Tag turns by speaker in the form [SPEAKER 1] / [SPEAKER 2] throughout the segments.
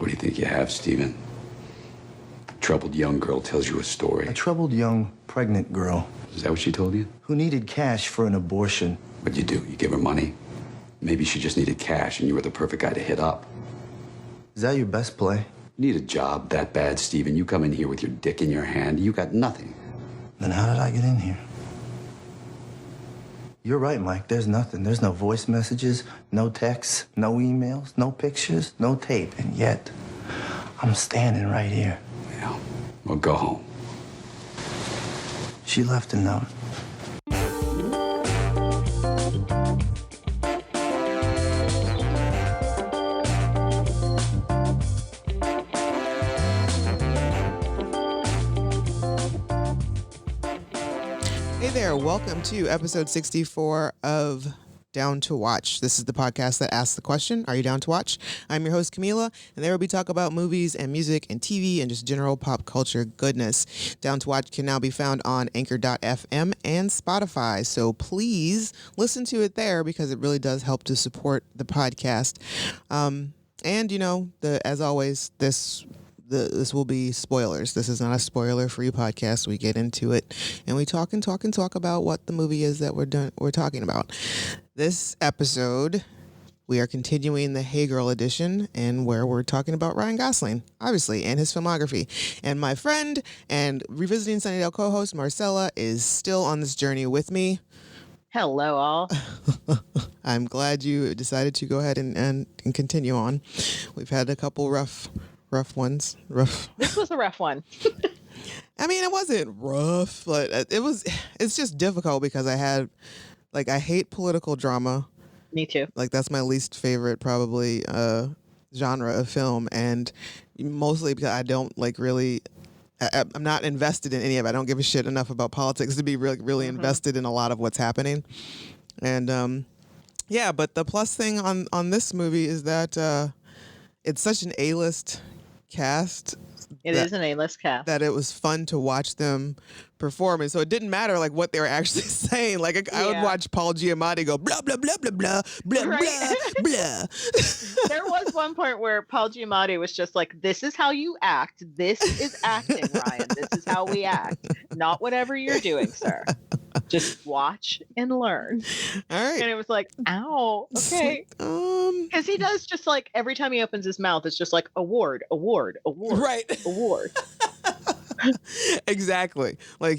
[SPEAKER 1] What do you think you have, Stephen? A troubled young girl tells you a story.
[SPEAKER 2] A troubled young pregnant girl.
[SPEAKER 1] Is that what she told you?
[SPEAKER 2] Who needed cash for an abortion.
[SPEAKER 1] What'd you do? You give her money? Maybe she just needed cash and you were the perfect guy to hit up.
[SPEAKER 2] Is that your best play?
[SPEAKER 1] You need a job that bad, Stephen. You come in here with your dick in your hand. You got nothing.
[SPEAKER 2] Then how did I get in here? You're right, Mike. There's nothing. There's no voice messages, no texts, no emails, no pictures, no tape. And yet, I'm standing right here.
[SPEAKER 1] Yeah. Well, go home.
[SPEAKER 2] She left a note.
[SPEAKER 3] Hey there, welcome to episode 64 of Down to Watch. This is the podcast that asks the question, are you down to watch? I'm your host, Kahmeela, and there we talk about movies and music and TV and just general pop culture goodness. Down to Watch can now be found on Anchor.fm and Spotify, so please listen to it there because it really does help to support the podcast. And, you know, as always, this will be spoilers. This is not a spoiler-free podcast. We get into it and we talk about what the movie is that we're talking about. This episode, we are continuing the Hey Girl edition and where we're talking about Ryan Gosling, obviously, and his filmography. And my friend and Revisiting Sunnydale co-host Marcella is still on this journey with me.
[SPEAKER 4] Hello, all.
[SPEAKER 3] I'm glad you decided to go ahead and continue on. We've had a couple rough ones.
[SPEAKER 4] This was a rough one.
[SPEAKER 3] I mean, it wasn't rough, but it's just difficult because I hate political drama.
[SPEAKER 4] Me too.
[SPEAKER 3] Like, that's my least favorite, probably, genre of film. And mostly because I don't I'm not invested in any of it. I don't give a shit enough about politics to be really invested in a lot of what's happening. And, yeah, but the plus thing on this movie is that, it's such an A-list cast.
[SPEAKER 4] It is an A-list cast.
[SPEAKER 3] That it was fun to watch them perform. And so it didn't matter like what they were actually saying. Like I would watch Paul Giamatti go blah, blah, blah, blah, blah, blah,
[SPEAKER 4] right.
[SPEAKER 3] blah, blah.
[SPEAKER 4] There was one point where Paul Giamatti was just like, this is how you act. This is acting, Ryan. This is how we act. Not whatever you're doing, sir. Just watch and learn.
[SPEAKER 3] All right.
[SPEAKER 4] And it was like, ow, okay. Because he does just like every time he opens his mouth, it's just like award.
[SPEAKER 3] Right.
[SPEAKER 4] Award.
[SPEAKER 3] Exactly. Like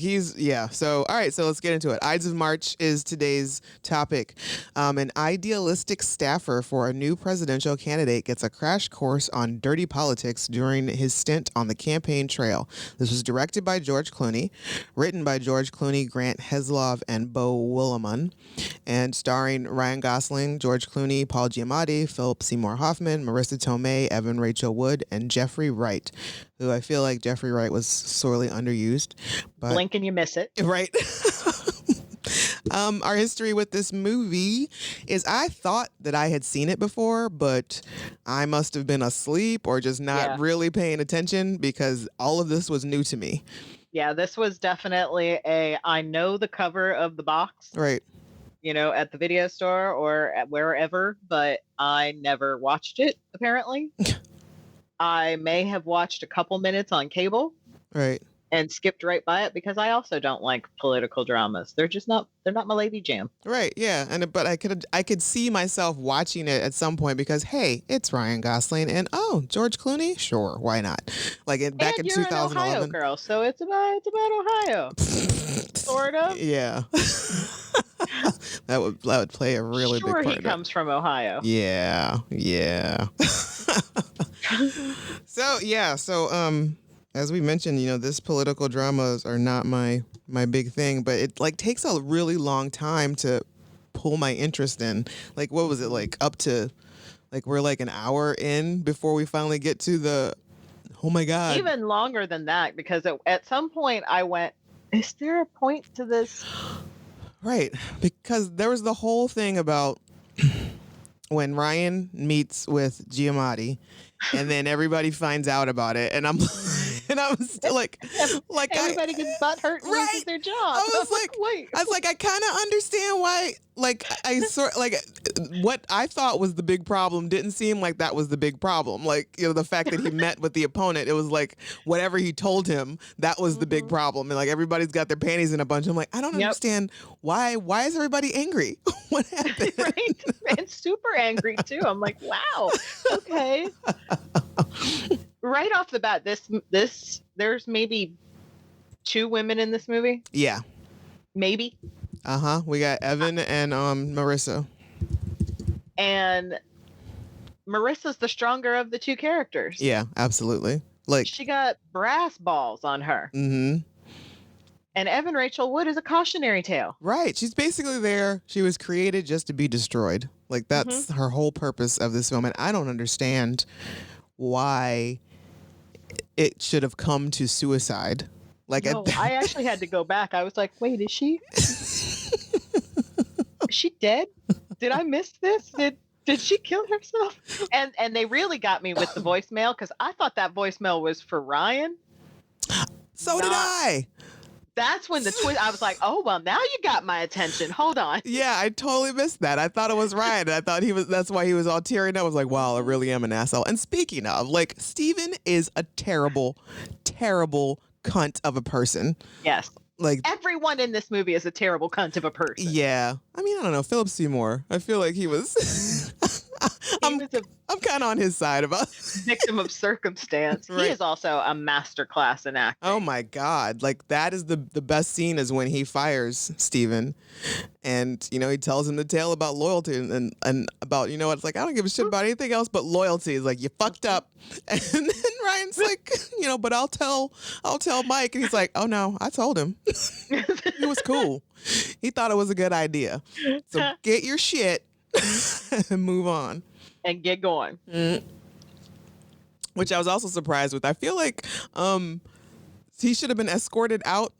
[SPEAKER 3] so all right, so let's get into it. Ides of March is today's topic. An idealistic staffer for a new presidential candidate gets a crash course on dirty politics during his stint on the campaign trail. This was directed by George Clooney, written by George Clooney, Grant Heslov, and Beau Willimon, and starring Ryan Gosling, George Clooney, Paul Giamatti, Philip Seymour Hoffman, Marissa Tomei, Evan Rachel Wood, and Jeffrey Wright, who I feel like Jeffrey Wright was sorely underused. But,
[SPEAKER 4] blink and you miss it.
[SPEAKER 3] Right. Our history with this movie is I thought that I had seen it before, but I must have been asleep or just not really paying attention because all of this was new to me.
[SPEAKER 4] Yeah, this was definitely I know the cover of the box.
[SPEAKER 3] Right.
[SPEAKER 4] You know, at the video store or at wherever, but I never watched it, apparently. I may have watched a couple minutes on cable.
[SPEAKER 3] Right.
[SPEAKER 4] And skipped right by it because I also don't like political dramas. They're not my lady jam.
[SPEAKER 3] Right. Yeah. But I could see myself watching it at some point because, hey, it's Ryan Gosling and George Clooney. Sure. Why not? Like back in 2011.
[SPEAKER 4] An Ohio girl. So it's about Ohio. Sort of.
[SPEAKER 3] Yeah. that would play a really big part.
[SPEAKER 4] Sure, he comes from Ohio.
[SPEAKER 3] Yeah. Yeah. So as we mentioned, you know, this political dramas are not my big thing, but it like takes a really long time to pull my interest in. Like, what was it like up to like we're like an hour in before we finally get to the oh my God.
[SPEAKER 4] Even longer than that, because at some point I went, is there a point to this?
[SPEAKER 3] Right. Because there was the whole thing about when Ryan meets with Giamatti and then everybody finds out about it. And I'm And I was still like
[SPEAKER 4] everybody gets butt hurt and loses their job.
[SPEAKER 3] I was like,
[SPEAKER 4] wait.
[SPEAKER 3] I was like, I kind of understand why. Like, what I thought was the big problem didn't seem like that was the big problem. Like, you know, the fact that he met with the opponent, it was like whatever he told him, that was the big problem. And like everybody's got their panties in a bunch. I'm like, I don't understand why is everybody angry? What happened?
[SPEAKER 4] Right? And super angry too. I'm like, wow, okay. Right off the bat, there's maybe 2 women in this movie.
[SPEAKER 3] Yeah.
[SPEAKER 4] Maybe.
[SPEAKER 3] We got Evan and Marissa. And
[SPEAKER 4] Marissa's the stronger of the 2 characters.
[SPEAKER 3] Yeah, absolutely. Like,
[SPEAKER 4] she got brass balls on her.
[SPEAKER 3] Mm-hmm.
[SPEAKER 4] And Evan Rachel Wood is a cautionary tale.
[SPEAKER 3] Right. She's basically there. She was created just to be destroyed. Like, that's her whole purpose of this film. And I don't understand why it should have come to suicide. Like,
[SPEAKER 4] no, I actually had to go back. I was like, wait, is she dead? Did I miss this? Did she kill herself? And they really got me with the voicemail, because I thought that voicemail was for Ryan.
[SPEAKER 3] So did I.
[SPEAKER 4] That's when the twist, I was like, oh, well, now you got my attention. Hold on.
[SPEAKER 3] Yeah, I totally missed that. I thought it was Ryan. I thought that's why he was all tearing up. I was like, wow, I really am an asshole. And speaking of, like, Steven is a terrible, terrible cunt of a person.
[SPEAKER 4] Yes.
[SPEAKER 3] Like,
[SPEAKER 4] everyone in this movie is a terrible cunt of a person.
[SPEAKER 3] Yeah. I mean, I don't know. Philip Seymour. I feel like he was I'm kind of on his side about
[SPEAKER 4] victim of circumstance. Right. He is also a masterclass in acting.
[SPEAKER 3] Oh my God. Like, that is the best scene is when he fires Steven and, you know, he tells him the tale about loyalty and about, you know, it's like, I don't give a shit about anything else but loyalty. It's like, you fucked up. And then Ryan's like, you know, but I'll tell Mike. And he's like, oh no, I told him. He was cool. He thought it was a good idea. So get your shit and move on.
[SPEAKER 4] And get going.
[SPEAKER 3] Which I was also surprised with. I feel like he should have been escorted out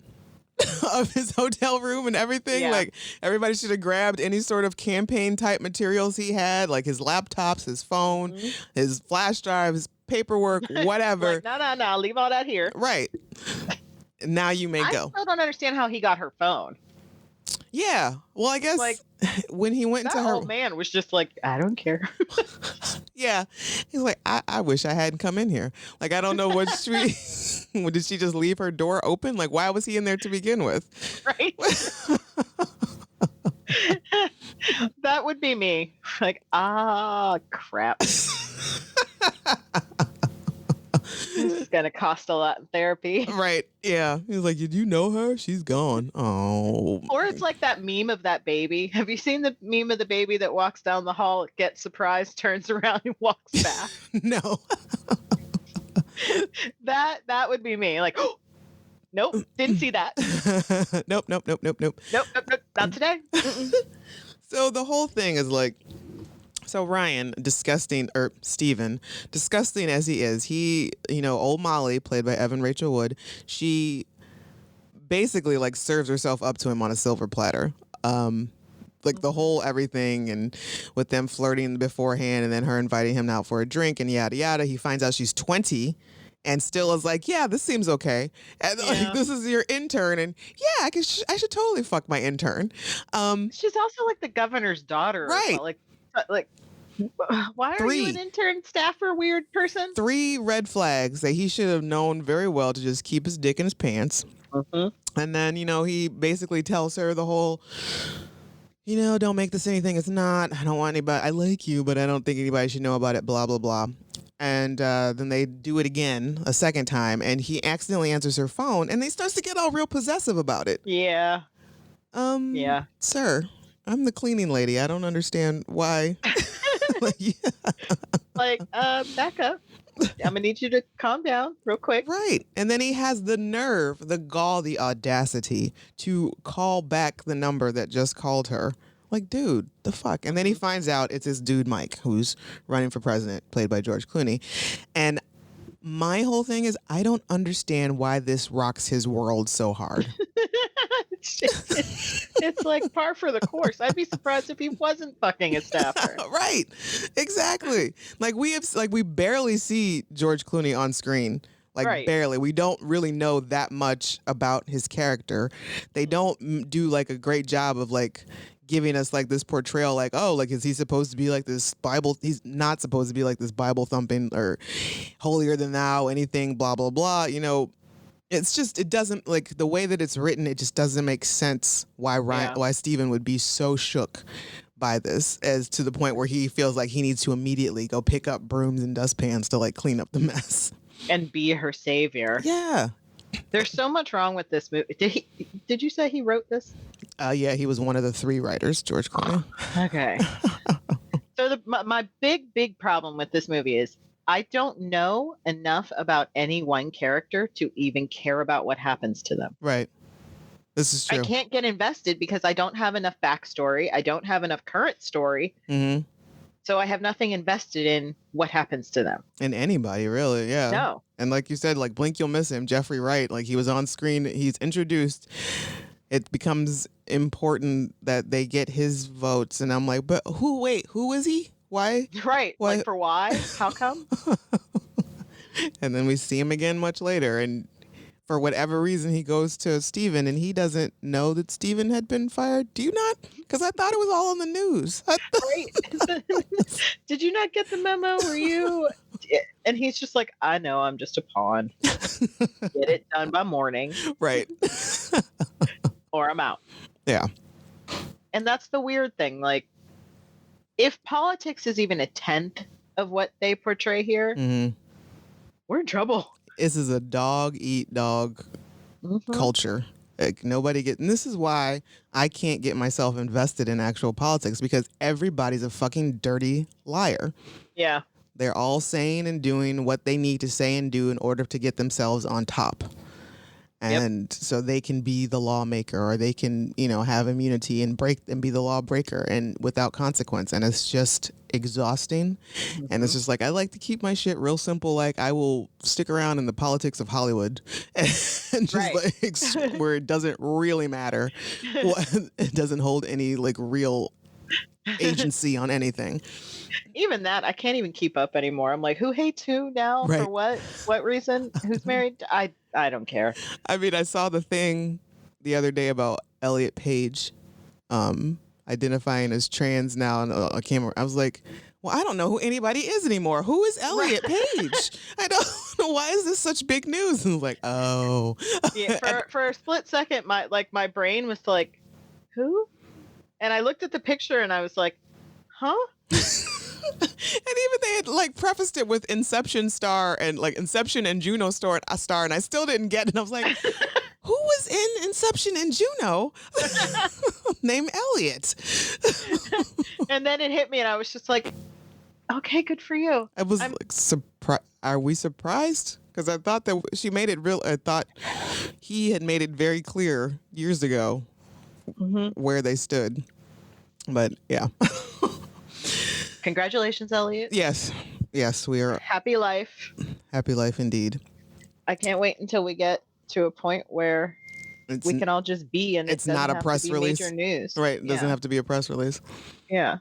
[SPEAKER 3] of his hotel room and everything. Yeah. Like, everybody should have grabbed any sort of campaign type materials he had, like his laptops, his phone, his flash drive, his paperwork, whatever.
[SPEAKER 4] Like, no, leave all that here.
[SPEAKER 3] Right. Now you may go.
[SPEAKER 4] I still don't understand how he got her phone.
[SPEAKER 3] Yeah. Well, I guess like, when he went to her,
[SPEAKER 4] that old man was just like, I don't care.
[SPEAKER 3] Yeah. He's like, I wish I hadn't come in here. Like, I don't know what did she just leave her door open? Like, why was he in there to begin with? Right.
[SPEAKER 4] That would be me. Like, crap. This is going to cost a lot in therapy.
[SPEAKER 3] Right. Yeah. He's like, did you know her? She's gone. Oh.
[SPEAKER 4] Or it's like that meme of that baby. Have you seen the meme of the baby that walks down the hall, gets surprised, turns around, and walks back?
[SPEAKER 3] No.
[SPEAKER 4] That would be me. Like, oh, nope, didn't see that.
[SPEAKER 3] Nope.
[SPEAKER 4] Nope, not today.
[SPEAKER 3] So the whole thing is like, so Ryan, Steven, disgusting as he is, old Molly, played by Evan Rachel Wood, she basically like serves herself up to him on a silver platter. Like the whole everything, and with them flirting beforehand and then her inviting him out for a drink and yada yada. He finds out she's 20 and still is like, yeah, this seems okay. And like, this is your intern, and yeah, I should totally fuck my intern.
[SPEAKER 4] She's also like the governor's daughter,
[SPEAKER 3] right?
[SPEAKER 4] Like, why are you an intern staffer weird person? 3
[SPEAKER 3] red flags that he should have known very well to just keep his dick in his pants. And then, he basically tells her the whole, don't make this anything it's not. I don't want anybody. I like you, but I don't think anybody should know about it, blah, blah, blah. And then they do it again a second time, and he accidentally answers her phone, and he starts to get all real possessive about it.
[SPEAKER 4] Yeah.
[SPEAKER 3] Yeah. Sir, I'm the cleaning lady. I don't understand why.
[SPEAKER 4] Back up. I'm gonna need you to calm down real quick.
[SPEAKER 3] Right. And then he has the nerve, the gall, the audacity to call back the number that just called her. Like, dude, the fuck? And then he finds out it's this dude, Mike, who's running for president, played by George Clooney. And my whole thing is, I don't understand why this rocks his world so hard.
[SPEAKER 4] It's like par for the course. I'd be surprised if he wasn't fucking a staffer.
[SPEAKER 3] Right. Exactly. We barely see George Clooney on screen Like
[SPEAKER 4] Right.
[SPEAKER 3] barely. We don't really know that much about his character. They don't do like a great job of like giving us like this portrayal, like, oh, like, is he supposed to be like this Bible? He's not supposed to be like this Bible thumping or holier than thou, anything, blah, blah, blah. You know, it's just, it doesn't, like, the way that it's written, it just doesn't make sense why why Steven would be so shook by this, as to the point where he feels like he needs to immediately go pick up brooms and dustpans to like clean up the mess.
[SPEAKER 4] And be her savior.
[SPEAKER 3] Yeah.
[SPEAKER 4] There's so much wrong with this movie. Did you say he wrote this?
[SPEAKER 3] Yeah, he was one of the 3 writers, George Clooney.
[SPEAKER 4] Okay. So my big problem with this movie is I don't know enough about any one character to even care about what happens to them.
[SPEAKER 3] Right. This is true.
[SPEAKER 4] I can't get invested because I don't have enough backstory. I don't have enough current story.
[SPEAKER 3] Mm-hmm.
[SPEAKER 4] So I have nothing invested in what happens to them.
[SPEAKER 3] In anybody, really, yeah.
[SPEAKER 4] No.
[SPEAKER 3] And like you said, like, blink, you'll miss him. Jeffrey Wright, like, he was on screen. He's introduced. It becomes important that they get his votes. And I'm like, but who is he? Why?
[SPEAKER 4] Right.
[SPEAKER 3] Why?
[SPEAKER 4] Like, for why? How come?
[SPEAKER 3] And then we see him again much later. And for whatever reason, he goes to Steven and he doesn't know that Steven had been fired. Do you not? Because I thought it was all on the news.
[SPEAKER 4] Right. Did you not get the memo? Were you? And he's just like, I know, I'm just a pawn. Get it done by morning.
[SPEAKER 3] Right.
[SPEAKER 4] Or I'm out.
[SPEAKER 3] Yeah.
[SPEAKER 4] And that's the weird thing. Like, if politics is even a tenth of what they portray here, we're in trouble.
[SPEAKER 3] This is a dog eat dog culture. Like, nobody and this is why I can't get myself invested in actual politics, because everybody's a fucking dirty liar.
[SPEAKER 4] Yeah.
[SPEAKER 3] They're all saying and doing what they need to say and do in order to get themselves on top. And so they can be the lawmaker, or they can, you know, have immunity and break and be the lawbreaker and without consequence. And it's just exhausting. And it's just like, I like to keep my shit real simple. Like, I will stick around in the politics of Hollywood and just like where it doesn't really matter. It doesn't hold any like real agency on anything.
[SPEAKER 4] Even that, I can't even keep up anymore. I'm like, who hates who now?
[SPEAKER 3] Right.
[SPEAKER 4] For what? What reason? Who's married? I don't care.
[SPEAKER 3] I mean, I saw the thing the other day about Elliot Page identifying as trans now on a camera. I was like, well, I don't know who anybody is anymore. Who is Elliot Page? I don't know. Why is this such big news? And I was like, oh.
[SPEAKER 4] Yeah, for a split second, my brain was like, who? And I looked at the picture and I was like, huh?
[SPEAKER 3] And even they had like prefaced it with Inception star and like Inception and Juno star, and I still didn't get it. And I was like, who was in Inception and Juno named Elliot?
[SPEAKER 4] And then it hit me and I was just like, okay, good for you.
[SPEAKER 3] I was like, are we surprised? Because I thought that she made it real. I thought he had made it very clear years ago where they stood. But yeah.
[SPEAKER 4] Congratulations, Elliot.
[SPEAKER 3] Yes, we are.
[SPEAKER 4] Happy life.
[SPEAKER 3] Happy life indeed.
[SPEAKER 4] I can't wait until we get to a point where we can all just be, and
[SPEAKER 3] it's not a press release.
[SPEAKER 4] Major news.
[SPEAKER 3] Right. It doesn't have to be a press release.
[SPEAKER 4] Yeah.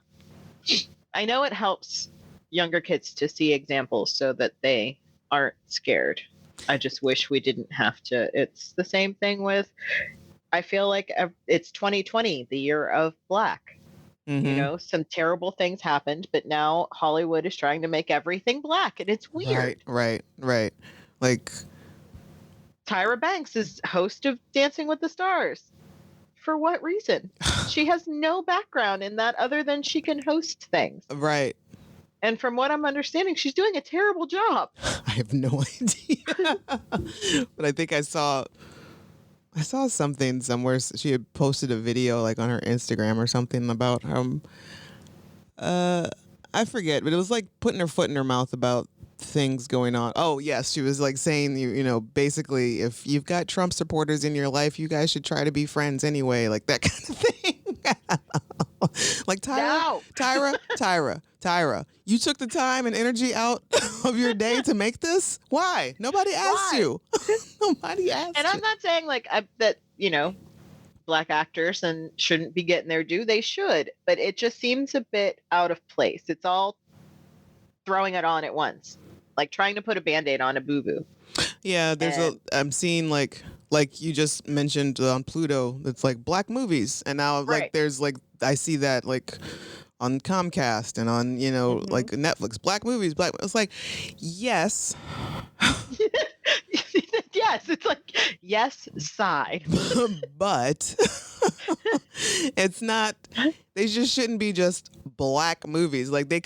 [SPEAKER 4] I know it helps younger kids to see examples so that they aren't scared. I just wish we didn't have to. It's the same thing with, I feel like it's 2020, the year of Black. You know, some terrible things happened, but now Hollywood is trying to make everything Black, and it's weird.
[SPEAKER 3] Right. Like,
[SPEAKER 4] Tyra Banks is host of Dancing with the Stars. For what reason? She has no background in that other than she can host things.
[SPEAKER 3] Right.
[SPEAKER 4] And from what I'm understanding, she's doing a terrible job.
[SPEAKER 3] I have no idea. But I think I saw something somewhere. She had posted a video like on her Instagram or something about I forget, but it was like putting her foot in her mouth about things going on. Oh yes, she was like saying, you know, basically, if you've got Trump supporters in your life, you guys should try to be friends anyway, like that kind of thing. Like, Tyra, you took the time and energy out of your day to make this. Why? Nobody asked you. Nobody asked.
[SPEAKER 4] And I'm not saying like that, you know, Black actors and shouldn't be getting their due. They should, but it just seems a bit out of place. It's all throwing it on at once, like trying to put a Band-Aid on a boo-boo.
[SPEAKER 3] Yeah, I'm seeing like you just mentioned on Pluto, it's like black movies, and now like
[SPEAKER 4] Right.
[SPEAKER 3] there's like I see that like on Comcast and on like Netflix, black movies, black. It's like yes,
[SPEAKER 4] Yes, it's like yes, sigh.
[SPEAKER 3] but it's not. They just shouldn't be just black movies. Like they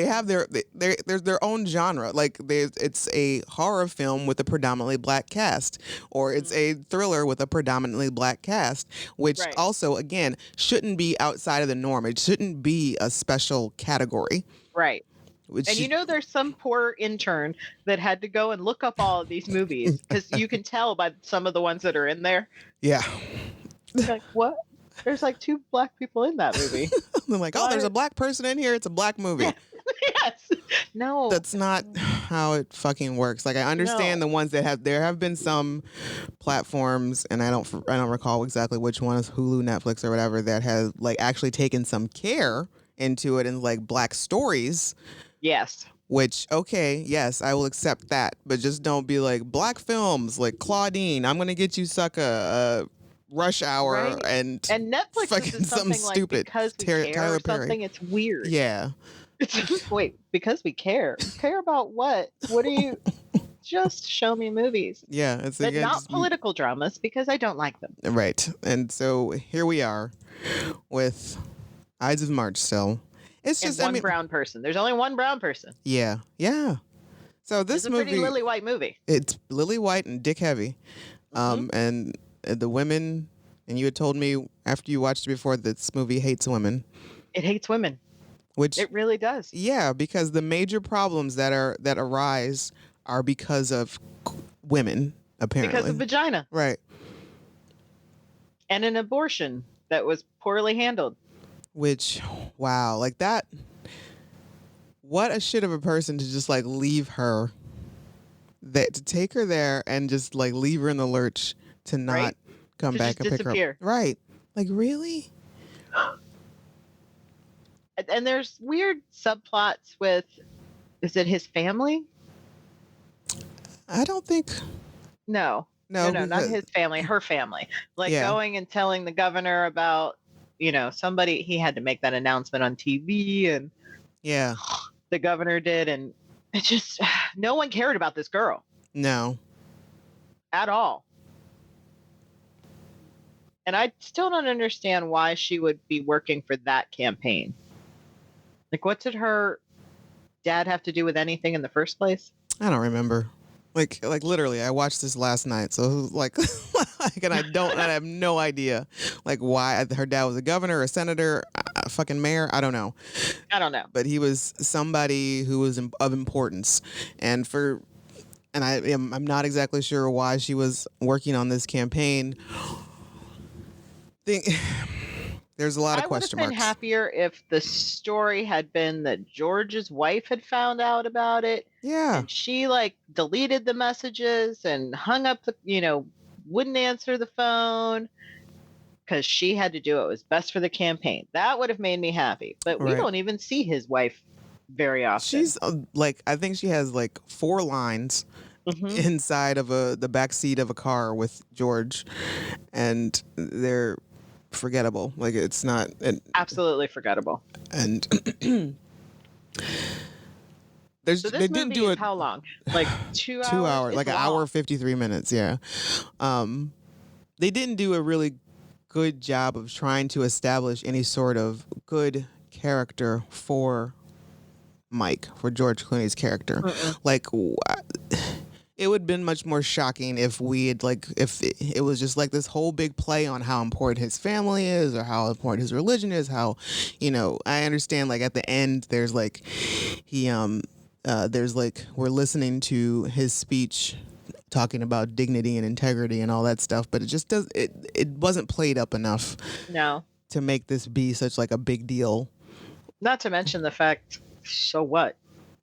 [SPEAKER 3] have there's their own genre. Like it's a horror film with a predominantly black cast, or it's a thriller with a predominantly black cast, which
[SPEAKER 4] Right.
[SPEAKER 3] also again shouldn't be outside of the norm. It shouldn't be a special category.
[SPEAKER 4] Right.
[SPEAKER 3] Which
[SPEAKER 4] And there's some poor intern that had to go and look up all of these movies because you can tell by some of the ones that are in there.
[SPEAKER 3] Yeah.
[SPEAKER 4] You're like, what? There's like 2 black people in that movie.
[SPEAKER 3] I'm like, oh, there's a black person in here. It's a black movie.
[SPEAKER 4] Yes. No.
[SPEAKER 3] That's not how it fucking works. Like I understand the ones that there have been some platforms, and I don't recall exactly which one is Hulu, Netflix, or whatever, that has like actually taken some care into it and like black stories.
[SPEAKER 4] Yes.
[SPEAKER 3] Which, okay, yes, I will accept that, but just don't be like black films like Claudine. I'm gonna get you, sucker. Rush Hour,
[SPEAKER 4] Right.
[SPEAKER 3] and
[SPEAKER 4] Netflix
[SPEAKER 3] fucking
[SPEAKER 4] is something like
[SPEAKER 3] stupid.
[SPEAKER 4] because we care
[SPEAKER 3] Tyler
[SPEAKER 4] or
[SPEAKER 3] Perry.
[SPEAKER 4] something. It's weird.
[SPEAKER 3] Yeah.
[SPEAKER 4] It's just, wait, because we care. Care about what? What do you? Just show me movies.
[SPEAKER 3] Yeah, it's
[SPEAKER 4] But
[SPEAKER 3] again,
[SPEAKER 4] not
[SPEAKER 3] just-
[SPEAKER 4] political dramas because I don't like them.
[SPEAKER 3] Right. And so here we are with Ides of March still. It's
[SPEAKER 4] And
[SPEAKER 3] just
[SPEAKER 4] one brown person. There's only one brown person.
[SPEAKER 3] Yeah. Yeah. So this
[SPEAKER 4] It's a
[SPEAKER 3] movie,
[SPEAKER 4] pretty lily white movie.
[SPEAKER 3] it's Lily White and Dick Heavy. And the women, and you had told me after you watched it before that this movie hates women,
[SPEAKER 4] It hates women.
[SPEAKER 3] which
[SPEAKER 4] It really does.
[SPEAKER 3] yeah, because the major problems that arise are because of women, apparently.
[SPEAKER 4] Because of vagina
[SPEAKER 3] Right.
[SPEAKER 4] and an abortion that was poorly handled.
[SPEAKER 3] Which, wow, like that. What a shit of a person to just like leave her, to take her there and just like leave her in the lurch to not
[SPEAKER 4] Right.
[SPEAKER 3] come
[SPEAKER 4] To
[SPEAKER 3] back
[SPEAKER 4] just
[SPEAKER 3] and pick her
[SPEAKER 4] disappear.
[SPEAKER 3] up. Right. Like, really?
[SPEAKER 4] And there's weird subplots with, is it his family?
[SPEAKER 3] I don't think.
[SPEAKER 4] No,
[SPEAKER 3] No,
[SPEAKER 4] not
[SPEAKER 3] because-
[SPEAKER 4] his family, her family. Like
[SPEAKER 3] Yeah.
[SPEAKER 4] going and telling the governor about, somebody, he had to make that announcement on TV, and
[SPEAKER 3] Yeah.
[SPEAKER 4] the governor did, and it just, no one cared about this girl
[SPEAKER 3] No.
[SPEAKER 4] at all. And I still don't understand why she would be working for that campaign. Like, what did her dad have to do with anything in the first place?
[SPEAKER 3] I don't remember. Like literally, I watched this last night, so like, and I have no idea, like why her dad was a governor, a senator, a fucking mayor. I don't know,
[SPEAKER 4] I don't know.
[SPEAKER 3] but he was somebody who was of importance, and I'm not exactly sure why she was working on this campaign. There's a lot of question
[SPEAKER 4] I would have been
[SPEAKER 3] marks.
[SPEAKER 4] happier if the story had been that George's wife had found out about it.
[SPEAKER 3] Yeah,
[SPEAKER 4] And she like deleted the messages and hung up wouldn't answer the phone because she had to do what was best for the campaign. That would have made me happy. But we
[SPEAKER 3] Right.
[SPEAKER 4] don't even see his wife very often.
[SPEAKER 3] she's like, I think she has like 4 lines
[SPEAKER 4] Mhm.
[SPEAKER 3] inside of the back seat of a car with George, and they're forgettable. Like it's not,
[SPEAKER 4] Absolutely forgettable.
[SPEAKER 3] and
[SPEAKER 4] So
[SPEAKER 3] they
[SPEAKER 4] this
[SPEAKER 3] didn't
[SPEAKER 4] movie
[SPEAKER 3] do
[SPEAKER 4] is
[SPEAKER 3] it
[SPEAKER 4] how long? Like 2 hours?
[SPEAKER 3] 2 hours,
[SPEAKER 4] It's
[SPEAKER 3] like an
[SPEAKER 4] long.
[SPEAKER 3] hour 53 minutes. Yeah, they didn't do a really good job of trying to establish any sort of good character for Mike, for George Clooney's character. Like, it would have been much more shocking if we had if it was just like this whole big play on how important his family is or how important his religion is. How, I understand like at the end there's like there's like we're listening to his speech talking about dignity and integrity and all that stuff, but it just it wasn't played up enough
[SPEAKER 4] No.
[SPEAKER 3] to make this be such like a big deal.
[SPEAKER 4] Not to mention the fact, so what?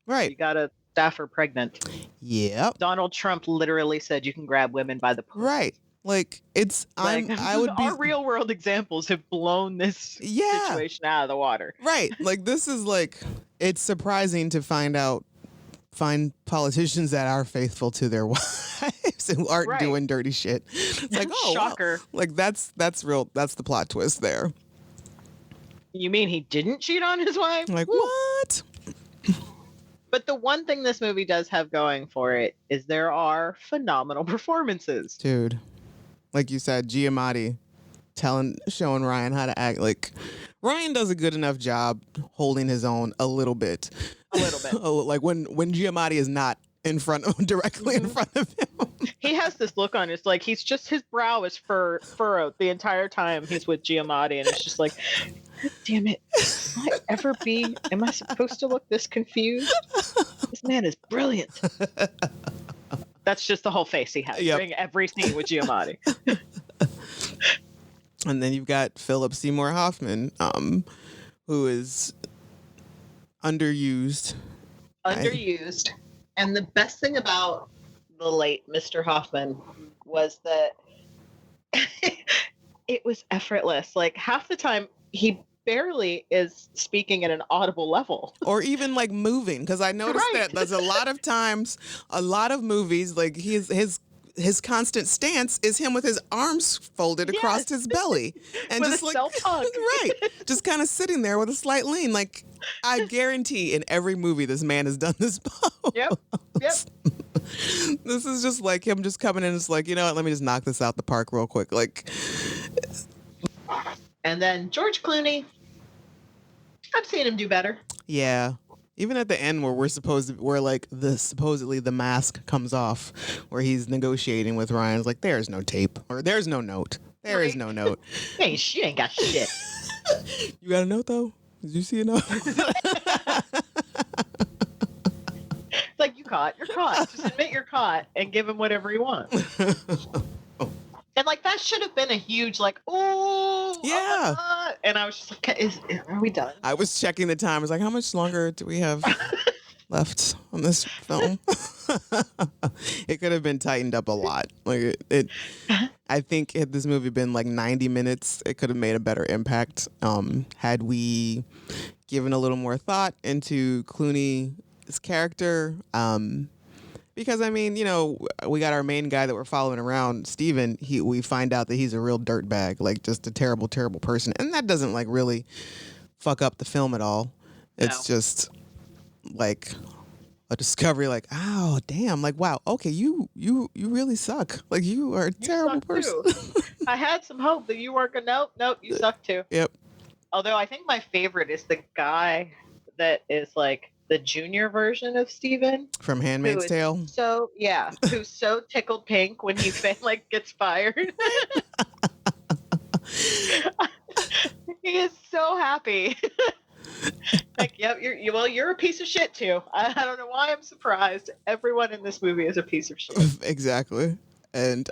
[SPEAKER 4] You
[SPEAKER 3] Right.
[SPEAKER 4] got to staff her pregnant.
[SPEAKER 3] Yep.
[SPEAKER 4] Donald Trump literally said you can grab women by the pussy.
[SPEAKER 3] Right. Like it's
[SPEAKER 4] Like,
[SPEAKER 3] I would be
[SPEAKER 4] our real world examples have blown this
[SPEAKER 3] Yeah.
[SPEAKER 4] situation out of the water.
[SPEAKER 3] right. Like this is like it's surprising to find politicians that are faithful to their wives. who aren't
[SPEAKER 4] Right.
[SPEAKER 3] doing dirty shit. It's like, oh, wow.
[SPEAKER 4] Shocker.
[SPEAKER 3] Like that's real. That's the plot twist there.
[SPEAKER 4] You mean he didn't cheat on his wife?
[SPEAKER 3] Like,
[SPEAKER 4] Woo.
[SPEAKER 3] what?
[SPEAKER 4] But the one thing this movie does have going for it is there are phenomenal performances.
[SPEAKER 3] Dude, like you said, Giamatti showing Ryan how to act. Like, Ryan does a good enough job holding his own a little bit.
[SPEAKER 4] A little bit.
[SPEAKER 3] Like when Giamatti is not directly in front of him.
[SPEAKER 4] He has this look on his, like, his brow is furrowed the entire time he's with Giamatti, and it's just like, God damn it. Am I supposed to look this confused? This man is brilliant. That's just the whole face he has during every scene with Giamatti.
[SPEAKER 3] And then you've got Philip Seymour Hoffman, who is underused.
[SPEAKER 4] And the best thing about the late Mr. Hoffman was that it was effortless. Like, half the time he barely is speaking at an audible level.
[SPEAKER 3] Or even like moving. Because I noticed that there's a lot of times, a lot of movies, like his constant stance is him with his arms folded across his belly. And
[SPEAKER 4] with
[SPEAKER 3] just
[SPEAKER 4] a
[SPEAKER 3] like
[SPEAKER 4] self-hug.
[SPEAKER 3] Right. Just kind of sitting there with a slight lean. Like, I guarantee in every movie this man has done this pose.
[SPEAKER 4] Yep.
[SPEAKER 3] This is just like him just coming in. It's like, you know what? Let me just knock this out the park real quick. Like,
[SPEAKER 4] and then George Clooney, I've seen him do better.
[SPEAKER 3] yeah. Even at the end where supposedly the mask comes off, where he's negotiating with Ryan, it's like, there's no tape or there's no note. There is no note.
[SPEAKER 4] Hey, she ain't got shit.
[SPEAKER 3] You got a note though? Did you see a note?
[SPEAKER 4] It's like, you're caught. Just admit you're caught and give him whatever you want. And like, that should have been a huge like, oh
[SPEAKER 3] yeah.
[SPEAKER 4] And I was just like, are we done?
[SPEAKER 3] I was checking the time. I was like, how much longer do we have left on this film? It could have been tightened up a lot. Like I think had this movie been like 90 minutes, it could have made a better impact. Had we given a little more thought into Clooney's character. Because, I mean, you know, we got our main guy that we're following around, Steven. We find out that he's a real dirtbag, like just a terrible, terrible person. And that doesn't, like, really fuck up the film at all. It's just, like, a discovery, like, oh, damn. Like, wow, okay, you really suck. Like, you are a terrible person.
[SPEAKER 4] I had some hope that you weren't going to. Nope, you suck too.
[SPEAKER 3] Yep.
[SPEAKER 4] Although I think my favorite is the guy that is, like, the junior version of Steven.
[SPEAKER 3] From Handmaid's Tale?
[SPEAKER 4] Who's so tickled pink when he like gets fired. He is so happy. Like, yep, you're a piece of shit too. I don't know why I'm surprised. Everyone in this movie is a piece of shit.
[SPEAKER 3] Exactly. And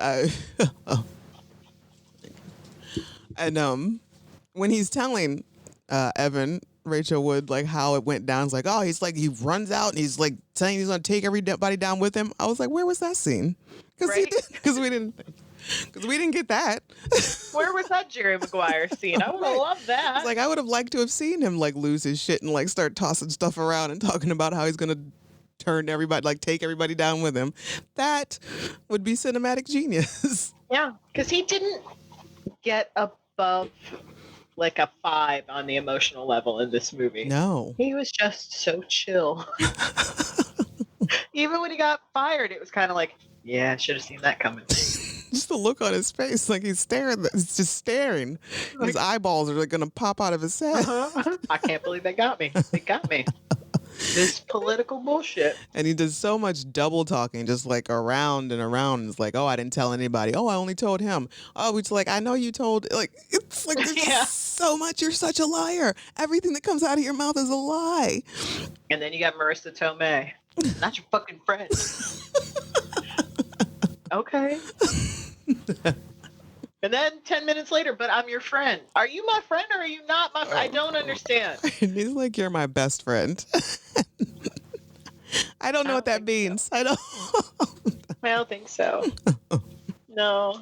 [SPEAKER 3] when he's telling Evan, Rachel Wood, like how it went down, it's like, oh, he's like, he runs out and he's like saying he's gonna take everybody down with him. I was like, where was that scene? Because we didn't get that.
[SPEAKER 4] Where was that Jerry Maguire scene? I would have loved that.
[SPEAKER 3] It's like, I would have liked to have seen him like lose his shit and like start tossing stuff around and talking about how he's gonna turn everybody, like take everybody down with him. That would be cinematic genius.
[SPEAKER 4] Yeah, because he didn't get above like a 5 on the emotional level in this movie.
[SPEAKER 3] No.
[SPEAKER 4] He was just so chill. Even when he got fired, it was kind of like, yeah, I should have seen that coming.
[SPEAKER 3] Just the look on his face, like he's staring. He's just staring. His eyeballs are like going to pop out of his head.
[SPEAKER 4] I can't believe they got me. They got me. This political bullshit.
[SPEAKER 3] And he does so much double talking, just like around and around. It's like, oh, I didn't tell anybody. Oh, I only told him. Oh, it's like, I know you told. Like, it's like there's so much. You're such a liar. Everything that comes out of your mouth is a lie.
[SPEAKER 4] And then you got Marissa Tomei. Not your fucking friend. Okay. And then 10 minutes later, but I'm your friend. Are you my friend or are you not my friend? I don't understand.
[SPEAKER 3] And he's like, you're my best friend. I don't know what that means.
[SPEAKER 4] So. I don't think so. No.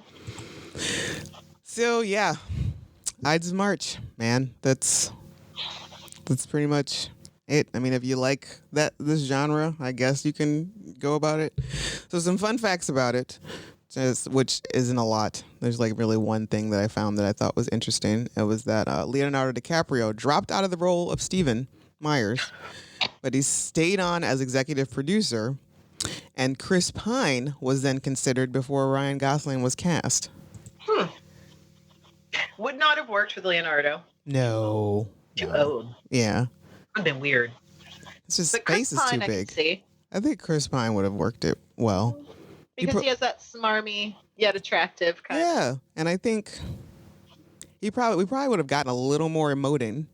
[SPEAKER 3] So, yeah. Ides of March, man. That's pretty much I mean, if you like this genre, I guess you can go about it. So some fun facts about it, which isn't a lot. There's like really one thing that I found that I thought was interesting. It was that Leonardo DiCaprio dropped out of the role of Stephen Myers, but he stayed on as executive producer, and Chris Pine was then considered before Ryan Gosling was cast.
[SPEAKER 4] Would not have worked with Leonardo.
[SPEAKER 3] No.
[SPEAKER 4] Too old.
[SPEAKER 3] Yeah.
[SPEAKER 4] Would have been weird.
[SPEAKER 3] It's just
[SPEAKER 4] But Chris
[SPEAKER 3] face is too
[SPEAKER 4] Pine,
[SPEAKER 3] big.
[SPEAKER 4] I can see.
[SPEAKER 3] I think Chris Pine would have worked it well.
[SPEAKER 4] Because he has that smarmy yet attractive kind of.
[SPEAKER 3] Yeah, and I think we probably would have gotten a little more emoting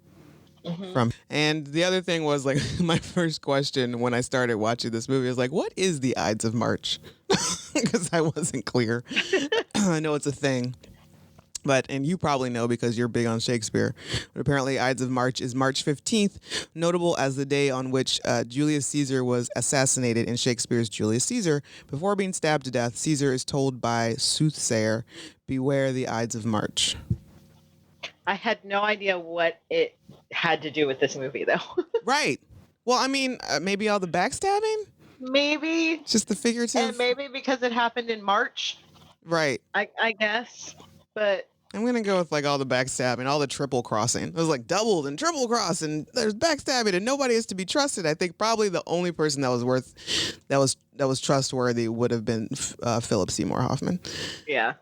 [SPEAKER 3] from. And the other thing was like my first question when I started watching this movie was like, what is the Ides of March? Because I wasn't clear. I know it's a thing. And you probably know because you're big on Shakespeare. But apparently Ides of March is March 15th, notable as the day on which Julius Caesar was assassinated in Shakespeare's Julius Caesar. Before being stabbed to death, Caesar is told by soothsayer, beware the Ides of March.
[SPEAKER 4] I had no idea what it had to do with this movie, though.
[SPEAKER 3] Right. Well, I mean, maybe all the backstabbing?
[SPEAKER 4] Maybe.
[SPEAKER 3] Just the figurative?
[SPEAKER 4] And maybe because it happened in March.
[SPEAKER 3] Right.
[SPEAKER 4] I guess. But
[SPEAKER 3] I'm going to go with like all the backstabbing, all the triple crossing. It was like doubled and triple cross and there's backstabbing and nobody is to be trusted. I think probably the only person that was trustworthy would have been Philip Seymour Hoffman.
[SPEAKER 4] Yeah.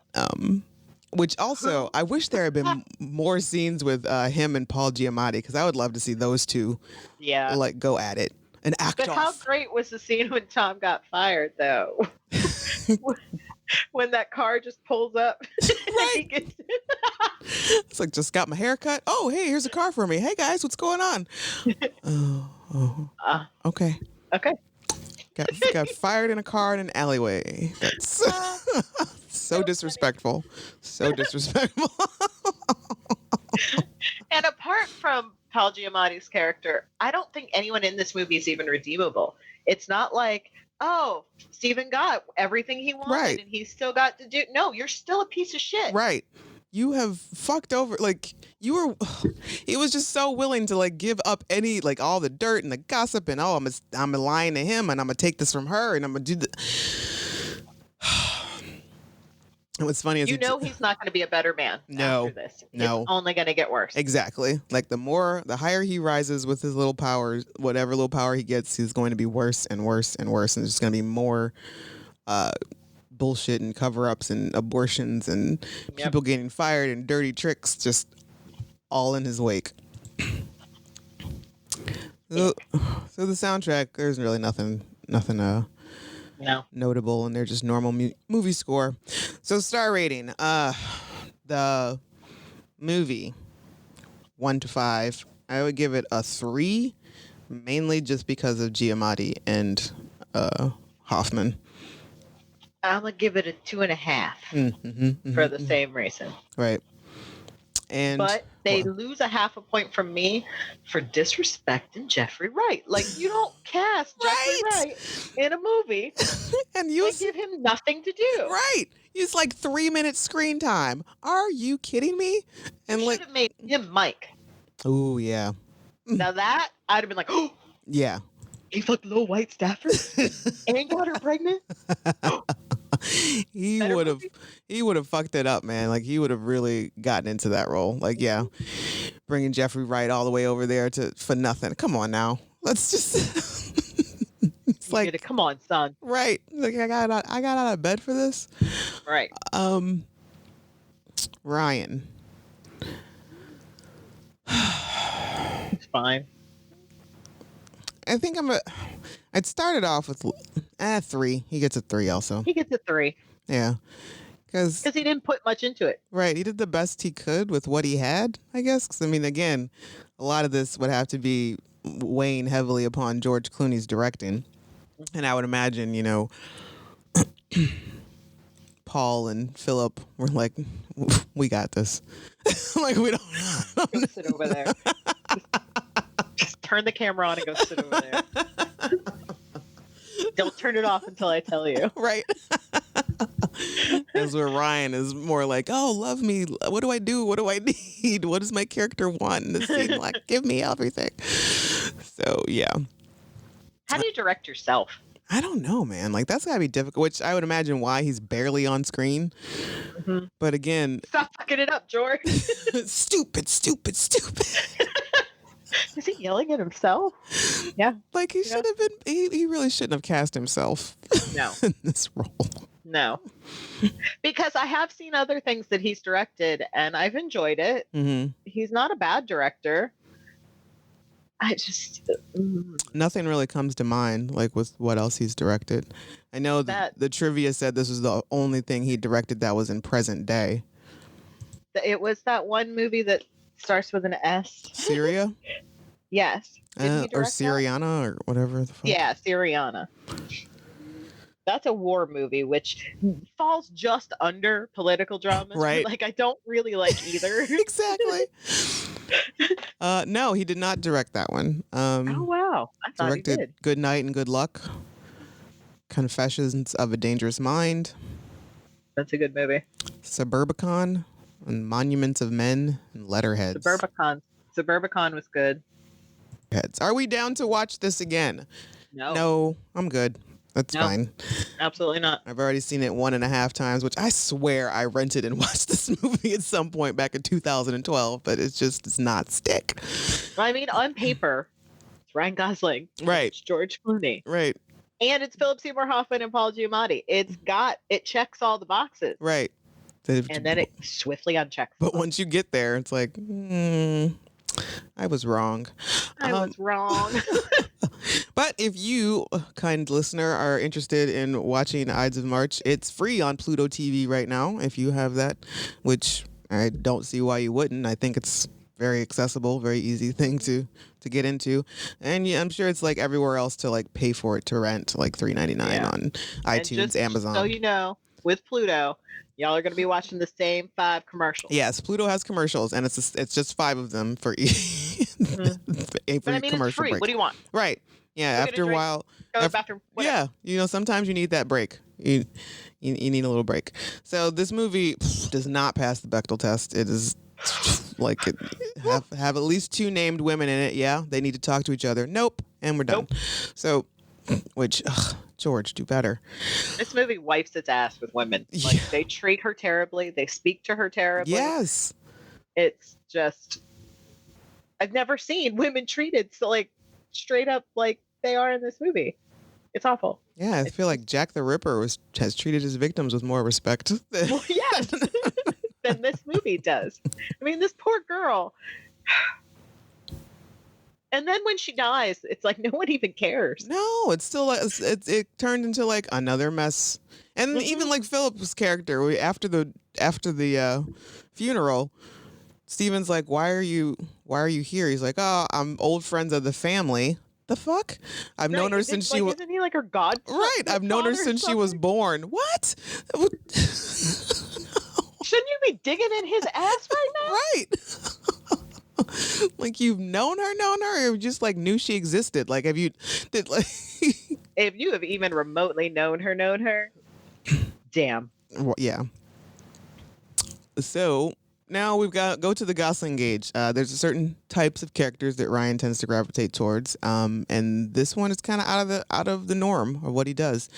[SPEAKER 3] Which also, I wish there had been more scenes with him and Paul Giamatti because I would love to see those two like go at it and act off.
[SPEAKER 4] But how great was the scene when Tom got fired, though? When that car just pulls up.
[SPEAKER 3] Right. It's like, just got my hair cut. Oh, hey, here's a car for me. Hey, guys, what's going on? Okay.
[SPEAKER 4] Okay.
[SPEAKER 3] Got fired in a car in an alleyway. That's so disrespectful. So disrespectful.
[SPEAKER 4] And apart from Paul Giamatti's character, I don't think anyone in this movie is even redeemable. It's not like, oh, Stephen got everything he wanted and he still got to do. No, you're still a piece of shit.
[SPEAKER 3] Right. You have fucked over, like, he was just so willing to, like, give up any, like, all the dirt and the gossip and, oh, I'm lying to him and I'm going to take this from her and I'm going to do the. And what's funny is
[SPEAKER 4] he's not going to be a better man after this. It's only going to get worse.
[SPEAKER 3] Exactly. Like the higher he rises with his little powers, whatever little power he gets, he's going to be worse and worse and worse. And there's going to be more bullshit and cover-ups and abortions and people getting fired and dirty tricks just all in his wake. So the soundtrack, there's really nothing notable, and they're just normal movie score. So star rating, the movie 1 to 5, I would give it a 3, mainly just because of Giamatti and Hoffman.
[SPEAKER 4] I'm gonna give it a 2.5 for the same reason.
[SPEAKER 3] Right. But
[SPEAKER 4] they lose a 0.5 point from me for disrespecting Jeffrey Wright. Like, you don't cast Jeffrey Wright in a movie and give him nothing to do.
[SPEAKER 3] Right. Use like 3 minutes screen time. Are you kidding me? And
[SPEAKER 4] you should have made him Mike.
[SPEAKER 3] Oh, yeah.
[SPEAKER 4] Now that, I'd have been like, oh.
[SPEAKER 3] Yeah.
[SPEAKER 4] He fucked Lil White Stafford and got her pregnant.
[SPEAKER 3] He would have fucked it up, man. Like, he would have really gotten into that role. Like, yeah, bringing Jeffrey Wright all the way over there for nothing. Come on now, let's just. It's like,
[SPEAKER 4] come on, son.
[SPEAKER 3] Right? Like, I got out of bed for this.
[SPEAKER 4] Right.
[SPEAKER 3] Ryan.
[SPEAKER 4] It's fine.
[SPEAKER 3] I think I'd started off with 3. He gets a 3 also.
[SPEAKER 4] He gets a 3.
[SPEAKER 3] Yeah. Because
[SPEAKER 4] he didn't put much into it.
[SPEAKER 3] Right. He did the best he could with what he had, I guess. Because, I mean, again, a lot of this would have to be weighing heavily upon George Clooney's directing. And I would imagine, Paul and Philip were like, we got this. Like, we don't.
[SPEAKER 4] Go sit over there. Just turn the camera on and go sit over there. Don't turn it off until I tell you.
[SPEAKER 3] Right. As where Ryan is more like, oh, love me. What do I do? What do I need? What does my character want in this scene? Like, give me everything. So yeah.
[SPEAKER 4] How do you direct yourself?
[SPEAKER 3] I don't know, man. Like that's gotta be difficult. Which I would imagine why he's barely on screen.
[SPEAKER 4] Mm-hmm.
[SPEAKER 3] But again,
[SPEAKER 4] Stop fucking it up, George.
[SPEAKER 3] stupid.
[SPEAKER 4] Is he yelling at himself? Yeah.
[SPEAKER 3] Like he should have been. He really shouldn't have cast himself.
[SPEAKER 4] No.
[SPEAKER 3] In this role.
[SPEAKER 4] No. Because I have seen other things that he's directed, and I've enjoyed it.
[SPEAKER 3] Mm-hmm.
[SPEAKER 4] He's not a bad director. I just
[SPEAKER 3] Nothing really comes to mind, like with what else he's directed. I know that the trivia said this was the only thing he directed that was in present day.
[SPEAKER 4] it was that one movie that starts with an S.
[SPEAKER 3] Syria?
[SPEAKER 4] Yes. Did he
[SPEAKER 3] Or
[SPEAKER 4] direct that?
[SPEAKER 3] Syriana or whatever the fuck.
[SPEAKER 4] Yeah, Syriana. That's a war movie, which falls just under political dramas.
[SPEAKER 3] Right.
[SPEAKER 4] Like, I don't really like either.
[SPEAKER 3] Exactly. No, he did not direct that one.
[SPEAKER 4] Oh, wow. I thought he
[SPEAKER 3] Directed
[SPEAKER 4] did.
[SPEAKER 3] Good Night and Good Luck, Confessions of a Dangerous Mind,
[SPEAKER 4] That's a good movie.
[SPEAKER 3] Suburbicon, and Monuments of Men, and Letterheads.
[SPEAKER 4] Suburbicon was good.
[SPEAKER 3] Are we down to watch this again? No, I'm good. That's
[SPEAKER 4] No.
[SPEAKER 3] fine.
[SPEAKER 4] Absolutely not.
[SPEAKER 3] I've already seen it 1.5 times, which I swear I rented and watched this movie at some point back in 2012, but it just does not stick.
[SPEAKER 4] I mean, on paper, it's Ryan Gosling.
[SPEAKER 3] Right.
[SPEAKER 4] It's George Clooney.
[SPEAKER 3] Right.
[SPEAKER 4] And it's Philip Seymour Hoffman and Paul Giamatti. It checks all the boxes.
[SPEAKER 3] Right.
[SPEAKER 4] And then it swiftly unchecks.
[SPEAKER 3] But once you get there, it's like, I was wrong.
[SPEAKER 4] I was wrong.
[SPEAKER 3] But if you, kind listener, are interested in watching Ides of March, it's free on Pluto TV right now, if you have that, which I don't see why you wouldn't. I think it's very accessible, very easy thing to get into. And yeah, I'm sure it's like everywhere else to like pay for it to rent, like $3.99 on iTunes,
[SPEAKER 4] just
[SPEAKER 3] Amazon.
[SPEAKER 4] So you know, with Pluto, y'all are going to be watching the same 5 commercials.
[SPEAKER 3] Yes, Pluto has commercials, and it's just 5 of them for each.
[SPEAKER 4] But I mean, it's free.
[SPEAKER 3] Break.
[SPEAKER 4] What do you want?
[SPEAKER 3] Right. Yeah,
[SPEAKER 4] Go
[SPEAKER 3] after a while.
[SPEAKER 4] Go to the bathroom. Whatever.
[SPEAKER 3] Yeah, sometimes you need that break. You need a little break. So this movie does not pass the Bechdel test. It is like have at least 2 named women in it. Yeah, they need to talk to each other. Nope, and we're done.
[SPEAKER 4] Nope.
[SPEAKER 3] So, which George, do better.
[SPEAKER 4] This movie wipes its ass with women. Like they treat her terribly. They speak to her terribly.
[SPEAKER 3] Yes.
[SPEAKER 4] It's just I've never seen women treated so like straight up like they are in this movie. It's awful.
[SPEAKER 3] Yeah, I feel like Jack the Ripper has treated his victims with more respect.
[SPEAKER 4] Well, yes, than this movie does. I mean, this poor girl. And then when she dies, it's like no one even cares.
[SPEAKER 3] No, it's still like it turned into like another mess. And even like Philip's character, after the funeral, Steven's like, why are you here? He's like, oh, I'm old friends of the family. The fuck? I've known her since she was.
[SPEAKER 4] Isn't he like her god?
[SPEAKER 3] Right. I've known her since she was born. What?
[SPEAKER 4] Shouldn't you be digging in his ass right now?
[SPEAKER 3] Right. Like you've known her, or just like knew she existed? Like have you did like
[SPEAKER 4] if you have even remotely known her, damn.
[SPEAKER 3] Well, yeah. So now we've got go to the Gosling gauge. There's a certain types of characters that Ryan tends to gravitate towards, and this one is kind of out of the norm of what he does.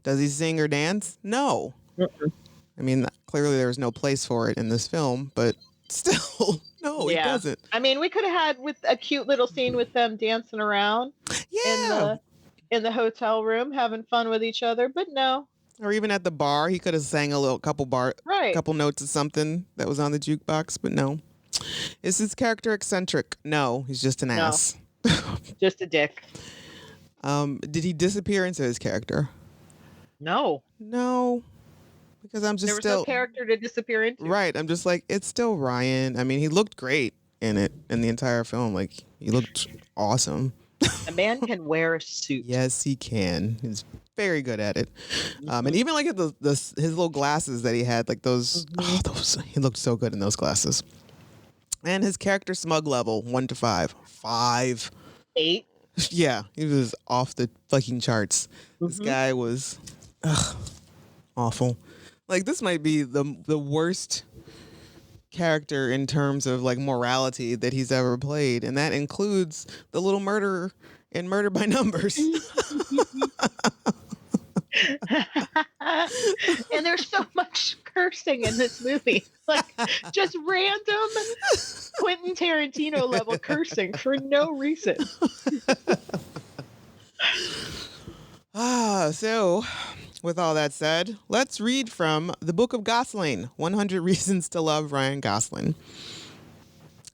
[SPEAKER 3] Does he sing or dance? No.
[SPEAKER 4] Mm-mm.
[SPEAKER 3] I mean, clearly there's no place for it in this film, but still, no, he doesn't.
[SPEAKER 4] I mean, we could have had with a cute little scene with them dancing around in the hotel room, having fun with each other, but no.
[SPEAKER 3] Or even at the bar, he could have sang a couple notes of something that was on the jukebox, but no. Is his character eccentric? No, he's just an ass.
[SPEAKER 4] Just a dick.
[SPEAKER 3] Did he disappear into his character?
[SPEAKER 4] No.
[SPEAKER 3] No. Because I'm just
[SPEAKER 4] there was no character to disappear into.
[SPEAKER 3] Right. I'm just like, it's still Ryan. I mean, he looked great in the entire film. Like, he looked awesome.
[SPEAKER 4] A man can wear a suit.
[SPEAKER 3] Yes, he can. He's very good at it. And even like his little glasses that he had, like those, he looked so good in those glasses. And his character smug level, 1 to 5. 5.
[SPEAKER 4] 8.
[SPEAKER 3] Yeah, he was off the fucking charts. This guy was awful. Like, this might be the worst character in terms of like morality that he's ever played, and that includes the little murderer in Murder by Numbers.
[SPEAKER 4] And there's so much cursing in this movie, like just random Quentin Tarantino level cursing for no reason.
[SPEAKER 3] So with all that said, let's read from the Book of Gosling, 100 Reasons to Love Ryan Gosling.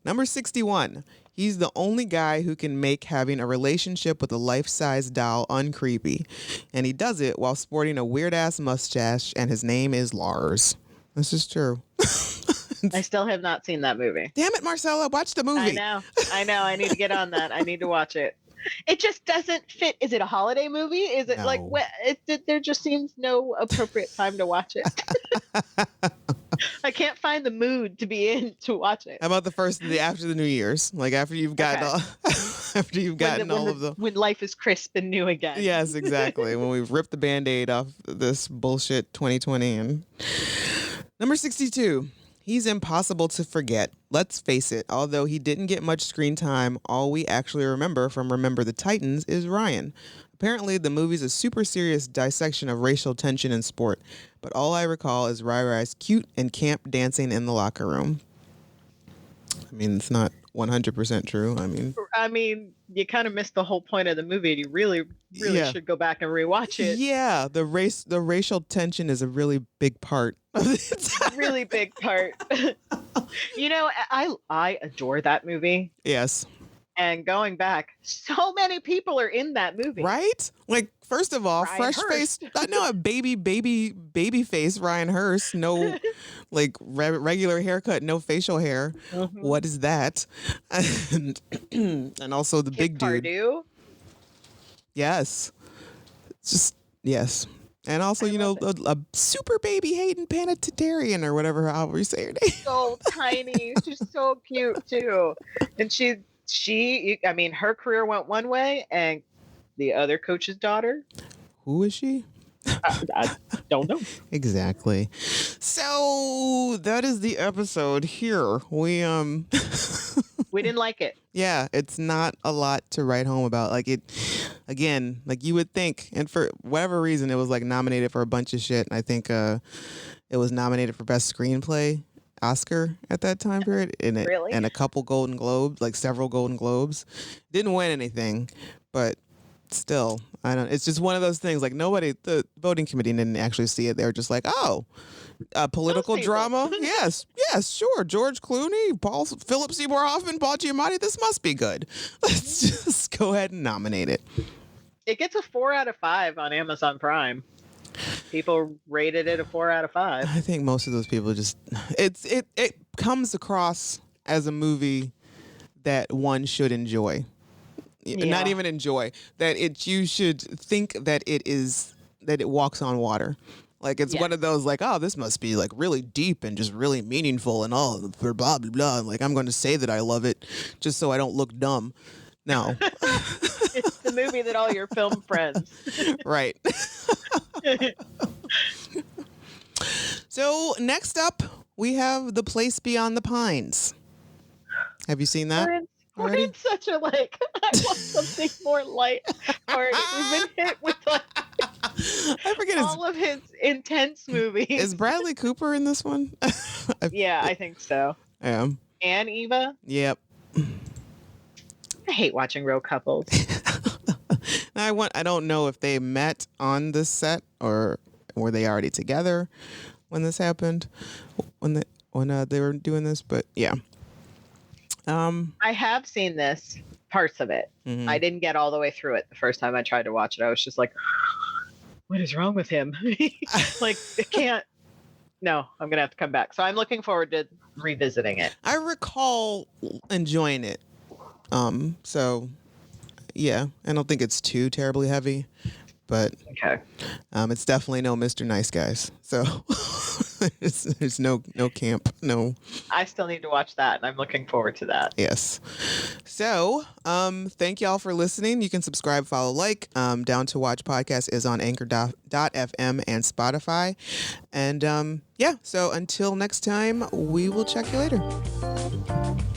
[SPEAKER 3] Number 61. He's the only guy who can make having a relationship with a life-size doll uncreepy. And he does it while sporting a weird-ass mustache, and his name is Lars. This is true.
[SPEAKER 4] I still have not seen that movie.
[SPEAKER 3] Damn it, Marcella, watch the movie.
[SPEAKER 4] I know. I need to get on that. I need to watch it. It just doesn't fit. Is it a holiday movie? Is it like what? There just seems no appropriate time to watch it. I can't find the mood to be in to watch it.
[SPEAKER 3] How about after the New Year's? Like after you've gotten all of them.
[SPEAKER 4] When life is crisp and new again.
[SPEAKER 3] Yes, exactly. When we've ripped the Band-Aid off this bullshit 2020. And number 62. He's impossible to forget. Let's face it, although he didn't get much screen time, all we actually remember from Remember the Titans is Ryan. Apparently, the movie's a super serious dissection of racial tension in sport, but all I recall is Rai-Rai's cute and camp dancing in the locker room. I mean, it's not 100% true. I mean,
[SPEAKER 4] you kind of missed the whole point of the movie. You really should go back and rewatch it.
[SPEAKER 3] Yeah, the racial tension is a really big part.
[SPEAKER 4] Really big part. You know, I adore that movie.
[SPEAKER 3] Yes.
[SPEAKER 4] And going back, so many people are in that movie.
[SPEAKER 3] Right? Like, first of all,
[SPEAKER 4] Ryan
[SPEAKER 3] fresh
[SPEAKER 4] Hurst.
[SPEAKER 3] face. I know a baby face Ryan Hurst. No, like regular haircut, no facial hair. Mm-hmm. What is that? And also the big dude.
[SPEAKER 4] Pardue?
[SPEAKER 3] Yes. It's just, yes. And also, a super baby Hayden Panettiere or whatever, however you say her name.
[SPEAKER 4] So tiny. She's so cute, too. And her career went one way, and the other coach's daughter.
[SPEAKER 3] Who is she?
[SPEAKER 4] I don't know.
[SPEAKER 3] Exactly. So that is the episode here. We
[SPEAKER 4] didn't like it.
[SPEAKER 3] Yeah, it's not a lot to write home about. Like it, again, like you would think, and for whatever reason, it was like nominated for a bunch of shit. And I think it was nominated for Best Screenplay Oscar at that time period, and a couple Golden Globes, like several Golden Globes. Didn't win anything, but still, it's just one of those things. Like the voting committee didn't actually see it. They were just like, oh, political drama. Yes, sure. George Clooney, Philip Seymour Hoffman, Paul Giamatti. This must be good. Let's just go ahead and nominate it.
[SPEAKER 4] It gets a 4 out of 5 on Amazon Prime. People rated it a 4 out of 5.
[SPEAKER 3] I think most of those people just it comes across as a movie that one should enjoy. Yeah. Not even enjoy, that you should think that it walks on water. Like it's one of those like, oh, this must be like really deep and just really meaningful and all for blah blah blah. Like I'm going to say that I love it just so I don't look dumb. No.
[SPEAKER 4] It's the movie that all your film friends.
[SPEAKER 3] Right. So next up we have The Place Beyond the Pines. Have you seen that?
[SPEAKER 4] We're in such a I want something more light. We've been hit with
[SPEAKER 3] I forget
[SPEAKER 4] all of his intense movies.
[SPEAKER 3] Is Bradley Cooper in this one?
[SPEAKER 4] Yeah, I think so.
[SPEAKER 3] Yeah.
[SPEAKER 4] And Eva?
[SPEAKER 3] Yep.
[SPEAKER 4] I hate watching real couples.
[SPEAKER 3] I don't know if they met on this set or were they already together when this happened, when they were doing this, but yeah.
[SPEAKER 4] I have seen this, parts of it. Mm-hmm. I didn't get all the way through it the first time I tried to watch it. I was just like, what is wrong with him? Like, I can't. No, I'm going to have to come back. So I'm looking forward to revisiting it.
[SPEAKER 3] I recall enjoying it. So, yeah, I don't think it's too terribly heavy, but
[SPEAKER 4] okay.
[SPEAKER 3] It's definitely no Mr. Nice Guys. So There's no camp. No.
[SPEAKER 4] I still need to watch that, and I'm looking forward to that.
[SPEAKER 3] Yes. So, thank y'all for listening. You can subscribe, follow, like. Down to Watch podcast is on Anchor.fm and Spotify. And yeah, so until next time, we will check you later.